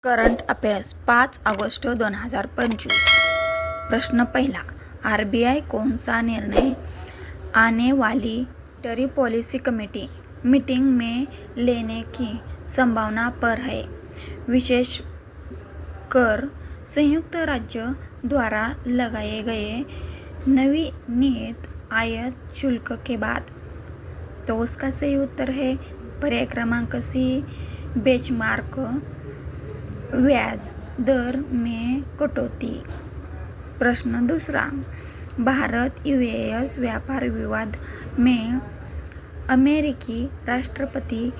Current affairs 5 August 2025। प्रश्न पहला, RBI कौन सा निर्णय आने वाली मॉनेटरी पॉलिसी कमेटी मीटिंग में लेने की संभावना पर है? विशेष कर संयुक्त राज्य द्वारा लगाए गए नवीनीकृत आयात शुल्क के बाद। तो उसका सही उत्तर है पर्याय क्रमांक सी, बेंचमार्क व्याज दर में कटौती। प्रश्न दूसरा, भारत यूएस व्यापार विवाद में अमेरिकी राष्ट्रपति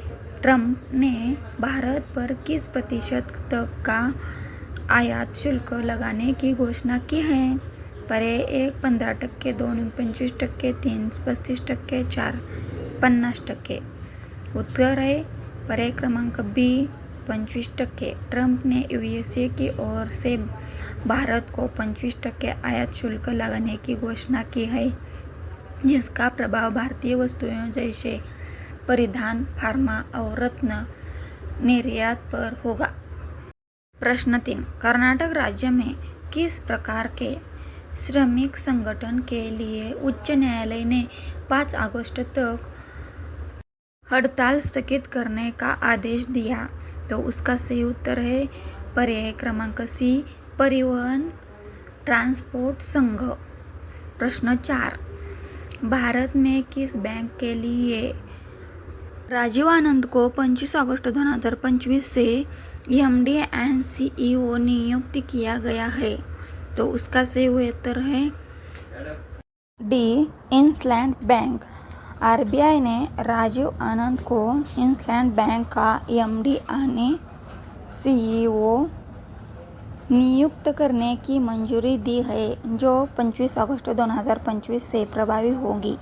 ट्रंप ने भारत पर किस प्रतिशत तक का आयात शुल्क लगाने की घोषणा की है? पर्याय 1 15%, 2 25%, 3 35%, 4 50%। उत्तर है पर्याय क्रमांक बी 25%। ट्रंप ने यूएसए की ओर से भारत को 25% आयात शुल्क लगाने की घोषणा की है, जिसका प्रभाव भारतीय वस्तुओं जैसे परिधान, फार्मा और रत्न निर्यात पर होगा। प्रश्न 3, कर्नाटक राज्य में किस प्रकार के श्रमिक संगठन के लिए उच्च न्यायालय ने 5 अगस्त तक हड़ताल स्थगित करने का आदेश दिया? तो उसका सही उत्तर है पर्याय क्रमांक सी, परिवहन ट्रांसपोर्ट संघ। प्रश्न 4, भारत में किस बैंक के लिए राजीव आनंद को 25 अगस्त 2025 से एमडी एंड सीईओ नियुक्त किया गया है? तो उसका सही उत्तर है डी, इंडसलैंड बैंक। आरबीआई ने राजीव आनंद को इंडसलैंड बैंक का एमडी और सीईओ नियुक्त करने की मंजूरी दी है, जो 25 अगस्त 2025 से प्रभावी होगी।